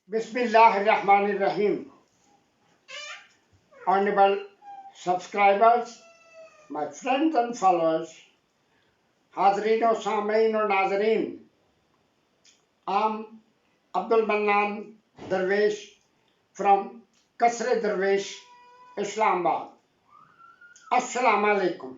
Bismillahirrahmanirrahim. Honorable subscribers, my friends and followers, Hazreen o Samein o Nazareen, I'm Abdul Mannan Darwish from Kasre Darwish, Islamabad. Assalamu alaikum.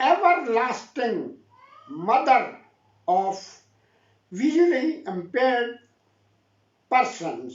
everlasting mother of visually impaired persons,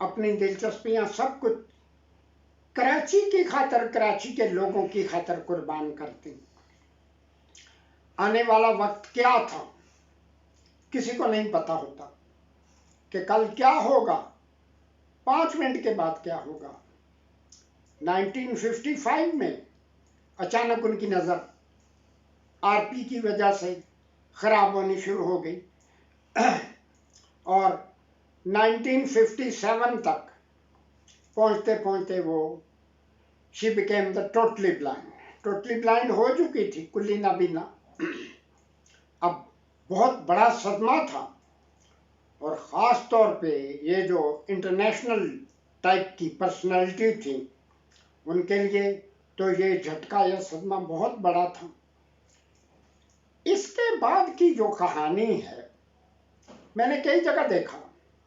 اپنی دلچسپیاں سب کچھ کراچی کی خاطر، کراچی کے لوگوں کی خاطر قربان کرتی. آنے والا وقت کیا تھا کسی کو نہیں پتا ہوتا کہ کل کیا ہوگا، 5 منٹ کے بعد کیا ہوگا. 1955 میں اچانک ان کی نظر آر پی کی وجہ سے خراب ہونی شروع ہو گئی اور 1957 تک پہنچتے پہنچتے وہ she became the totally blind ہو چکی تھی، کلی نابینا. اب بہت بڑا صدمہ تھا، اور خاص طور پہ یہ جو انٹرنیشنل ٹائپ کی پرسنالٹی تھی ان کے لیے تو یہ جھٹکا یا صدمہ بہت بڑا تھا. اس کے بعد کی جو کہانی ہے میں نے کئی جگہ دیکھا،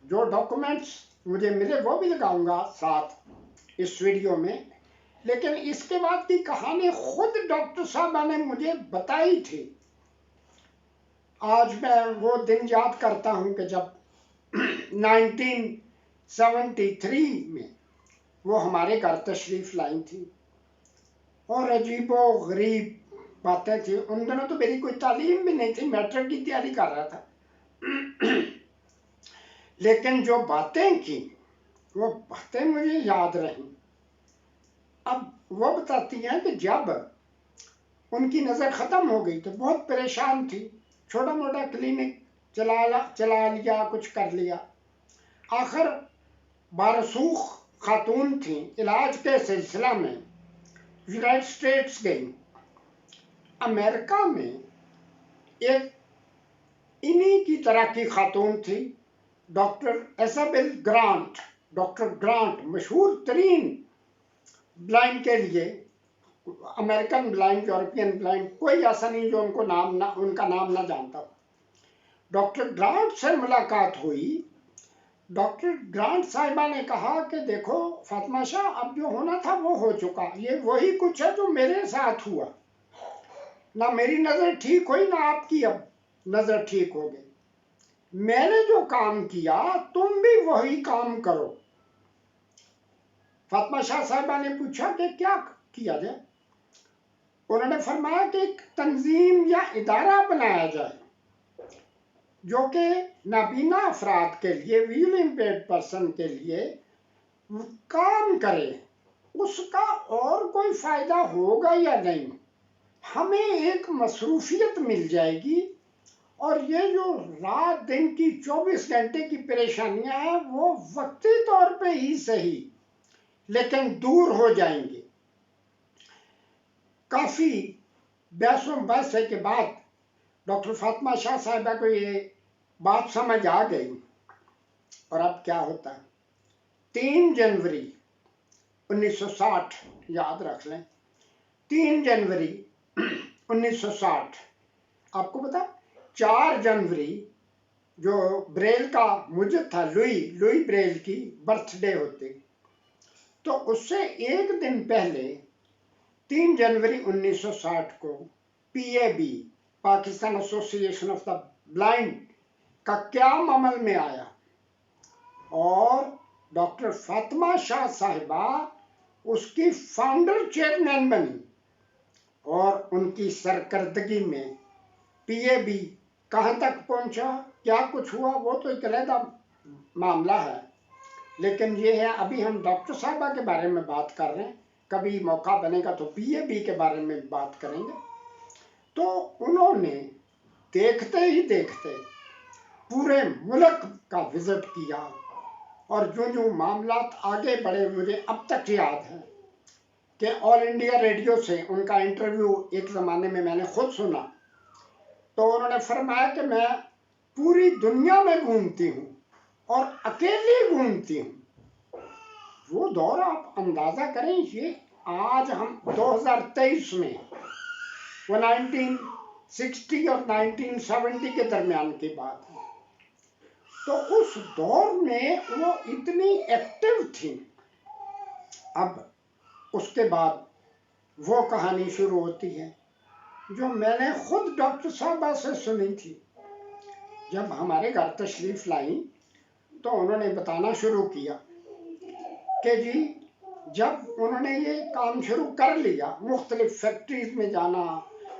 جو ڈاکومنٹس مجھے ملے وہ بھی لگاؤں گا ساتھ اس ویڈیو میں، لیکن اس کے بعد کی کہانی خود ڈاکٹر صاحبہ نے مجھے بتائی تھی. آج میں وہ دن یاد کرتا ہوں کہ جب 1973 میں وہ ہمارے گھر تشریف لائی تھی، اور عجیب و غریب باتیں تھیں. ان دنوں تو میری کوئی تعلیم بھی نہیں تھی، میٹرک کی تیاری کر رہا تھا، لیکن جو باتیں کی وہ باتیں مجھے یاد رہیں. اب وہ بتاتی ہیں کہ جب ان کی نظر ختم ہو گئی تو بہت پریشان تھی، چھوٹا موٹا کلینک چلا لیا، کچھ کر لیا. آخر بارسوخ خاتون تھیں، علاج کے سلسلہ میں یونائٹڈ اسٹیٹس گئی. امریکہ میں ایک انہی کی طرح کی خاتون تھی، doctor Isabel grant. Doctor grant مشہور ترین بلائنڈ کے لیے، امریکن بلائنڈ، یورپین بلائنڈ، کوئی ایسا نہیں جو ان کا نام نہ جانتا. ڈاکٹر گرانٹ سے ملاقات ہوئی. ڈاکٹر گرانٹ صاحبہ نے کہا کہ دیکھو فاطمہ شاہ، اب جو ہونا تھا وہ ہو چکا، یہ وہی کچھ ہے جو میرے ساتھ ہوا. نہ میری نظر ٹھیک ہوئی نہ آپ کی اب نظر ٹھیک ہو گئی. میں نے جو کام کیا تم بھی وہی کام کرو. فاطمہ شاہ صاحبہ نے پوچھا کہ کیا کیا جائے؟ انہوں نے فرمایا کہ ایک تنظیم یا ادارہ بنایا جائے جو کہ نابینا افراد کے لیے، ویژول امپیئرڈ پرسن کے لیے کام کرے. اس کا اور کوئی فائدہ ہوگا یا نہیں، ہمیں ایک مصروفیت مل جائے گی، اور یہ جو رات دن کی 24 گھنٹے کی پریشانیاں ہیں وہ وقتی طور پہ ہی صحیح لیکن دور ہو جائیں گے. کافی بحث و مباحثے کے بعد ڈاکٹر فاطمہ شاہ صاحبہ کو یہ بات سمجھ آ گئی. اور اب کیا ہوتا ہے، 3 جنوری 1960 یاد رکھ لیں، 3 جنوری 1960. آپ کو پتا 4 جنوری جو بریل کا مجد تھا، لوئی بریل کی برتھ ڈے ہوتی، تو اس سے ایک دن پہلے 3 جنوری 1960 کو پی اے بی، پاکستان ایسوسی ایشن آف دا بلائنڈ کا قیام عمل میں آیا، اور ڈاکٹر فاطمہ شاہ صاحبہ اس کی فاؤنڈر چیئرمین بنی. اور ان کی سرکردگی میں پی اے بی کہاں تک پہنچا، کیا کچھ ہوا، وہ تو ایک علیحدہ معاملہ ہے. لیکن یہ ہے ابھی ہم ڈاکٹر صاحبہ کے بارے میں بات کر رہے ہیں، کبھی موقع بنے گا تو پی اے بی کے بارے میں بات کریں گے. تو انہوں نے دیکھتے ہی دیکھتے پورے ملک کا وزٹ کیا، اور جو معاملات آگے بڑھے مجھے اب تک یاد ہے کہ آل انڈیا ریڈیو سے ان کا انٹرویو ایک زمانے میں نے خود سنا. تو انہوں نے فرمایا کہ میں پوری دنیا میں گھومتی ہوں اور اکیلی گھومتی ہوں. وہ دور آپ اندازہ کریں، یہ آج ہم 2023 میں، وہ 1960 اور 1970 کے درمیان کی بات ہے. تو اس دور میں وہ اتنی ایکٹیو تھی. اب اس کے بعد وہ کہانی شروع ہوتی ہے جو میں نے خود ڈاکٹر صاحبہ سے سنی تھی. جب ہمارے گھر تشریف لائیں تو انہوں نے بتانا شروع کیا کہ جی جب انہوں نے یہ کام شروع کر لیا، مختلف فیکٹریز میں جانا،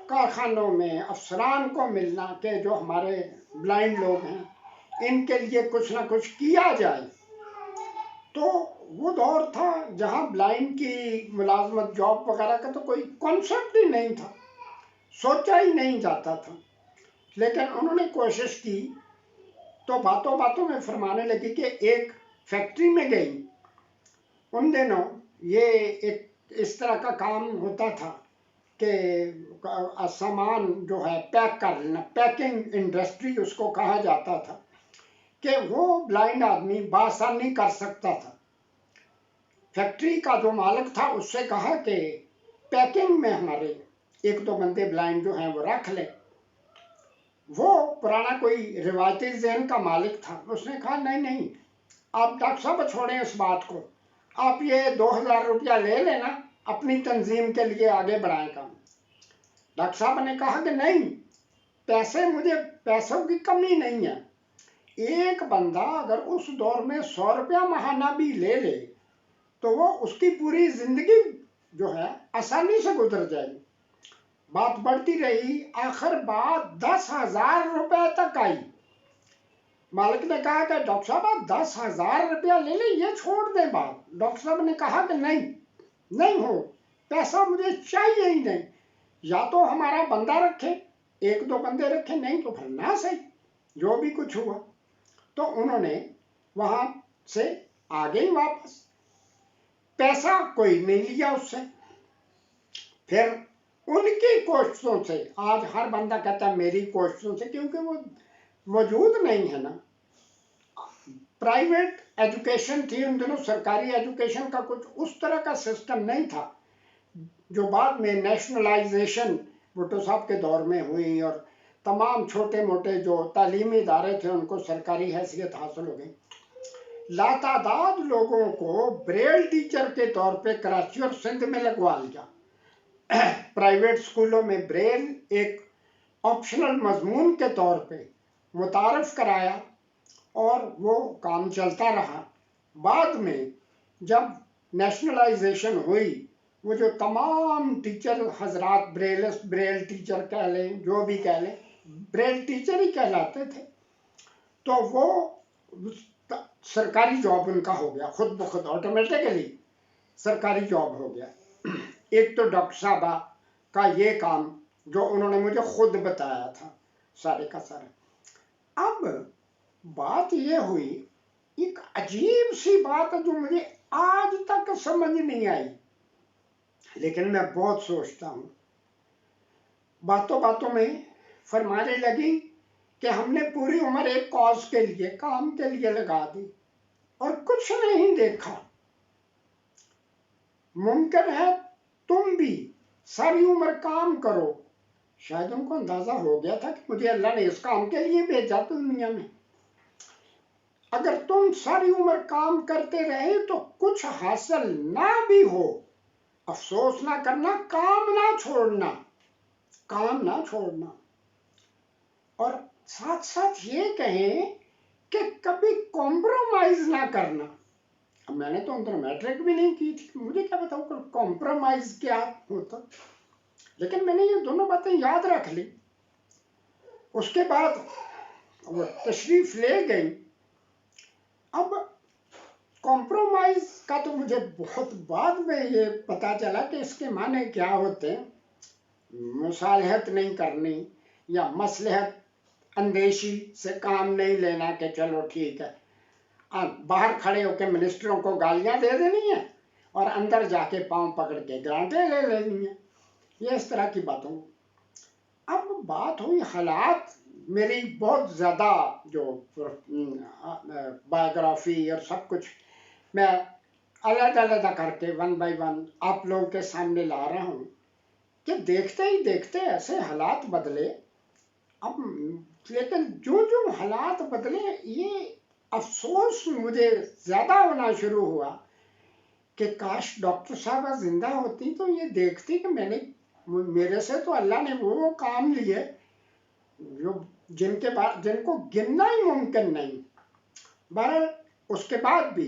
کارخانوں میں افسران کو ملنا کہ جو ہمارے بلائنڈ لوگ ہیں ان کے لیے کچھ نہ کچھ کیا جائے، تو وہ دور تھا جہاں بلائنڈ کی ملازمت، جاب وغیرہ کا تو کوئی کانسیپٹ ہی نہیں تھا، سوچا ہی نہیں جاتا تھا. لیکن انہوں نے کوشش کی تو باتوں باتوں میں فرمانے لگی کہ ایک فیکٹری میں گئی. ان دنوں یہ ایک اس طرح کا کام ہوتا تھا کہ سامان جو ہے پیک کر لینا، پیکنگ انڈسٹری اس کو کہا جاتا تھا، کہ وہ بلائنڈ آدمی بآسانی کر سکتا تھا. فیکٹری کا جو مالک تھا اس سے کہا کہ پیکنگ میں ہمارے ایک دو بندے بلائنڈ جو ہیں وہ رکھ لیں. وہ پرانا کوئی روایتی ذہن کا مالک تھا، اس نے کہا نہیں نہیں، آپ ڈاکٹر صاحب چھوڑیں اس بات کو، آپ یہ 2000 روپیہ لے لینا، اپنی تنظیم کے لیے آگے بڑھائیں کام. ڈاکٹر صاحب نے کہا کہ نہیں، مجھے پیسوں کی کمی نہیں ہے. ایک بندہ اگر اس دور میں 100 روپیہ ماہانہ بھی لے لے تو وہ اس کی پوری زندگی جو ہے آسانی سے گزر جائے گی. بات بڑھتی رہی، آخر بات 10,000 روپے تک آئی. مالک نے کہا کہ ڈاکٹر صاحب آپ 10,000 روپیہ لے لیں، یہ چھوڑ دیں بات. ڈاکٹر صاحب نے کہا کہ نہیں ہو، پیسہ مجھے چاہیے ہی نہیں. یا تو ہمارا بندہ رکھے، ایک دو بندے رکھے، نہیں تو پھر نہ صحیح، جو بھی کچھ ہوا. تو انہوں نے وہاں سے آگے ہی واپس، پیسہ کوئی نہیں لیا اس سے. پھر ان کی کوششوں سے، آج ہر بندہ کہتا ہے میری کوششوں سے، کیونکہ وہ موجود نہیں ہے نا. پرائیویٹ ایجوکیشن تھی ان دنوں، سرکاری ایجوکیشن کا کچھ اس طرح کا سسٹم نہیں تھا، جو بعد میں نیشنلائزیشن بھٹو صاحب کے دور میں ہوئی اور تمام چھوٹے موٹے جو تعلیمی ادارے تھے ان کو سرکاری حیثیت حاصل ہو گئی. لاتعداد لوگوں کو بریل ٹیچر کے طور پہ کراچی اور سندھ میں لگوا لیا. پرائیویٹ سکولوں میں بریل ایک آپشنل مضمون کے طور پہ متعارف کرایا اور وہ کام چلتا رہا. بعد میں جب نیشنلائزیشن ہوئی، وہ جو تمام ٹیچر حضرات بریل ٹیچر کہہ لیں، جو بھی کہہ لیں، بریل ٹیچر ہی کہلاتے تھے، تو وہ سرکاری جاب ان کا ہو گیا، خود بخود آٹومیٹیکلی سرکاری جاب ہو گیا. ایک تو ڈاکٹر صاحبہ کا یہ کام جو انہوں نے مجھے خود بتایا تھا سارے کا سارا. اب بات یہ ہوئی، ایک عجیب سی بات ہے جو مجھے آج تک سمجھ نہیں آئی، لیکن میں بہت سوچتا ہوں. باتوں باتوں میں فرمانے لگی کہ ہم نے پوری عمر ایک کاز کے لیے، کام کے لیے لگا دی اور کچھ نہیں دیکھا. ممکن ہے تم بھی ساری عمر کام کرو. شاید ان کو اندازہ ہو گیا تھا کہ مجھے اللہ نے اس کام کے لیے بھیجا دنیا میں. اگر تم ساری عمر کام کرتے رہے تو کچھ حاصل نہ بھی ہو، افسوس نہ کرنا، کام نہ چھوڑنا، کام نہ چھوڑنا. اور ساتھ ساتھ یہ کہیں کہ کبھی کمپرومائز نہ کرنا. اب میں نے تو اندر میٹرک بھی نہیں کی تھی، مجھے کیا بتاؤں کمپرومائز کیا ہوتا، لیکن میں نے یہ دونوں باتیں یاد رکھ لی. اس کے بعد وہ تشریف لے گئی. اب کمپرومائز کا تو مجھے بہت بعد میں یہ پتا چلا کہ اس کے معنی کیا ہوتے ہیں. مصالحت نہیں کرنی یا مصلحت اندیشی سے کام نہیں لینا کہ چلو ٹھیک ہے، باہر کھڑے ہو کے منسٹروں کو گالیاں دے دینی ہیں اور اندر جا کے پاؤں پکڑ کے گرانٹیں لے لینی ہیں، یہ اس طرح کی باتوں. اب بات ہوئی حالات، میری بہت زیادہ جو بایوگرافی اور سب کچھ میں علیحدہ علیحدہ کر کے ون بائی ون آپ لوگوں کے سامنے لا رہا ہوں کہ دیکھتے ہی دیکھتے ایسے حالات بدلے. اب لیکن جو حالات بدلے، یہ افسوس مجھے زیادہ ہونا شروع ہوا کہ کاش ڈاکٹر صاحبہ زندہ ہوتی تو یہ دیکھتی کہ میرے سے تو اللہ نے وہ کام لیے جو جن کو گننا ہی ممکن نہیں. بہرحال اس کے بعد بھی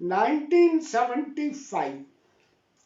1975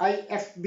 IFB,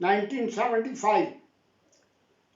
1975,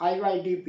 IYDP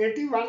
81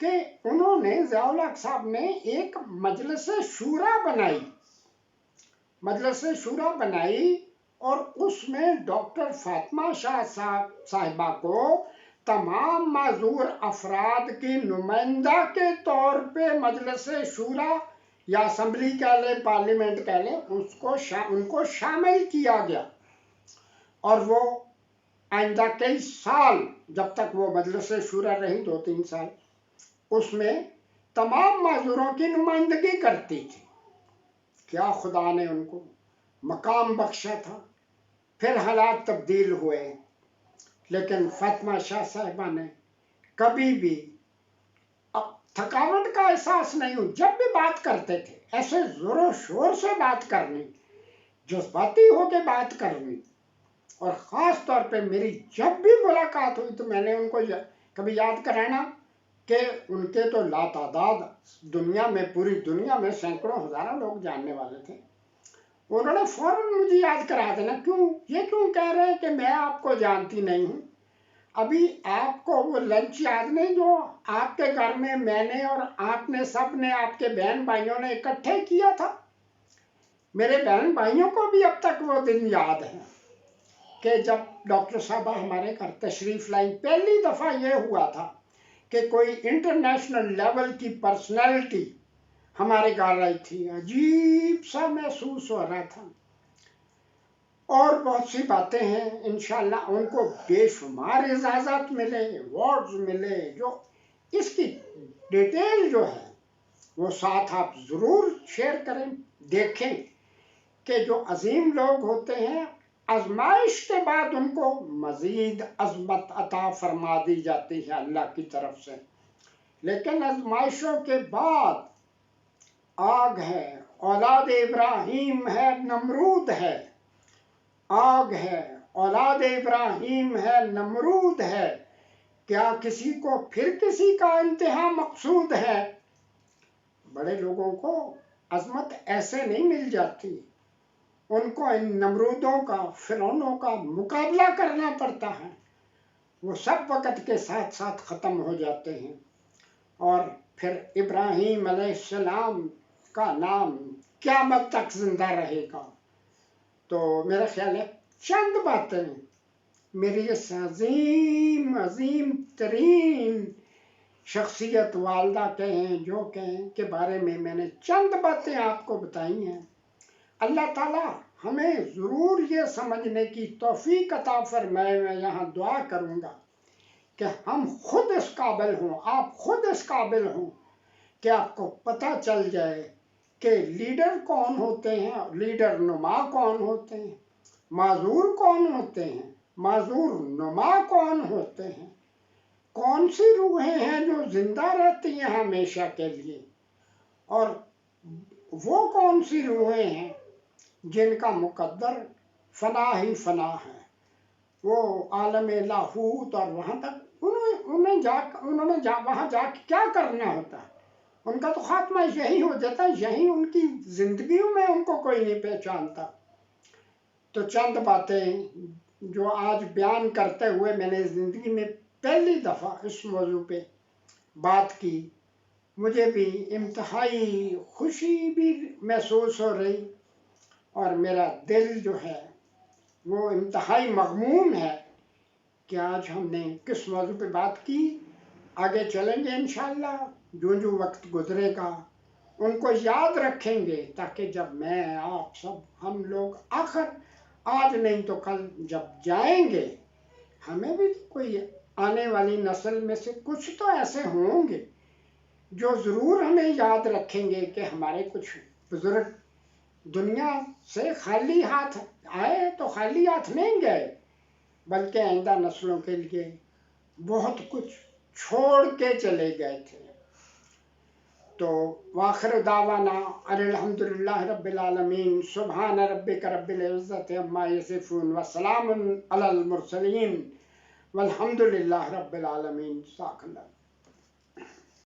کہ انہوں نے ضیاء الحق صاحب نے ایک مجلس شورا بنائی، مجلس شورا بنائی، اور اس میں ڈاکٹر فاطمہ شاہ صاحبہ کو تمام معذور افراد کی نمائندہ کے طور پہ مجلس شورا یا اسمبلی کہہ لیں، پارلیمنٹ کہہ لیں، ان کو شامل کیا گیا، اور وہ آئندہ کئی سال جب تک وہ مجلس شورا رہی 2-3 سال، اس میں تمام معذوروں کی نمائندگی کرتی تھی۔ کیا خدا نے ان کو مقام بخشا تھا۔ پھر حالات تبدیل ہوئے، لیکن فاطمہ شاہ صاحبہ نے کبھی بھی تھکاوٹ کا احساس نہیں ہو، جب بھی بات کرتے تھے ایسے زور و شور سے بات کرنی، جذباتی ہو کے بات کرنی، اور خاص طور پہ میری جب بھی ملاقات ہوئی تو میں نے ان کو کبھی یاد کرانا کہ ان کے تو لاتعداد دنیا میں، پوری دنیا میں سینکڑوں ہزاروں لوگ جاننے والے تھے، انہوں نے فوراً مجھے یاد کرا دینا، یہ کیوں کہہ رہے ہیں کہ میں آپ کو جانتی نہیں ہوں؟ ابھی آپ کو وہ لنچ یاد نہیں جو آپ کے گھر میں نے اور آپ نے سب نے، آپ کے بہن بھائیوں نے اکٹھے کیا تھا؟ میرے بہن بھائیوں کو بھی اب تک وہ دن یاد ہے کہ جب ڈاکٹر صاحبہ ہمارے گھر تشریف لائیں، پہلی دفعہ یہ ہوا تھا کہ کوئی انٹرنیشنل لیول کی پرسنالٹی ہمارے گھر آئی تھی، عجیب سا محسوس ہو رہا تھا۔ اور بہت سی باتیں ہیں، انشاءاللہ ان کو بے شمار اعزازات ملے، ایوارڈز ملے، جو اس کی ڈیٹیل جو ہے وہ ساتھ آپ ضرور شیئر کریں، دیکھیں کہ جو عظیم لوگ ہوتے ہیں آزمائش کے بعد ان کو مزید عظمت عطا فرما دی جاتی ہے اللہ کی طرف سے، لیکن آزمائشوں کے بعد آگ ہے، اولاد ابراہیم ہے، نمرود ہے، آگ ہے، اولاد ابراہیم ہے، نمرود ہے، کیا کسی کو پھر کسی کا انتہا مقصود ہے؟ بڑے لوگوں کو عظمت ایسے نہیں مل جاتی، ان کو ان نمرودوں کا، فرعونوں کا مقابلہ کرنا پڑتا ہے، وہ سب وقت کے ساتھ ساتھ ختم ہو جاتے ہیں، اور پھر ابراہیم علیہ السلام کا نام قیامت تک زندہ رہے گا۔ تو میرا خیال ہے چند باتیں میری اس عظیم عظیم ترین شخصیت والدہ کہیں جو کہیں کے بارے میں نے چند باتیں آپ کو بتائی ہیں۔ اللہ تعالیٰ ہمیں ضرور یہ سمجھنے کی توفیق عطا فرمائے، میں یہاں دعا کروں گا کہ ہم خود اس قابل ہوں، آپ خود اس قابل ہوں کہ آپ کو پتہ چل جائے کہ لیڈر کون ہوتے ہیں، لیڈر نما کون ہوتے ہیں، معذور کون ہوتے ہیں، معذور نما کون ہوتے ہیں، کون سی روحیں ہیں جو زندہ رہتی ہیں ہمیشہ کے لیے، اور وہ کون سی روحیں ہیں جن کا مقدر فنا ہی فنا ہے، وہ عالم لاہوت، اور وہاں تک انہوں نے وہاں جا کے کیا کرنا ہوتا ہے، ان کا تو خاتمہ یہی ہو جاتا ہے، یہی ان کی زندگیوں میں ان کو کوئی نہیں پہچانتا۔ تو چند باتیں جو آج بیان کرتے ہوئے میں نے زندگی میں پہلی دفعہ اس موضوع پہ بات کی، مجھے بھی انتہائی خوشی بھی محسوس ہو رہی، اور میرا دل جو ہے وہ انتہائی مغموم ہے کہ آج ہم نے کس موضوع پہ بات کی۔ آگے چلیں گے انشاءاللہ، جو جو وقت گزرے گا ان کو یاد رکھیں گے، تاکہ جب میں، آپ سب، ہم لوگ آخر آج نہیں تو کل جب جائیں گے، ہمیں بھی کوئی آنے والی نسل میں سے کچھ تو ایسے ہوں گے جو ضرور ہمیں یاد رکھیں گے کہ ہمارے کچھ بزرگ دنیا سے خالی ہاتھ آئے تو خالی ہاتھ نہیں گئے، بلکہ آئندہ نسلوں کے لیے بہت کچھ چھوڑ کے چلے گئے تھے۔ تو وآخر دعوانا ان الحمدللہ رب العالمین، سبحان ربک رب العزت عما یصفون وسلام علی المرسلین والحمدللہ رب العالمین۔ جزاک اللہ۔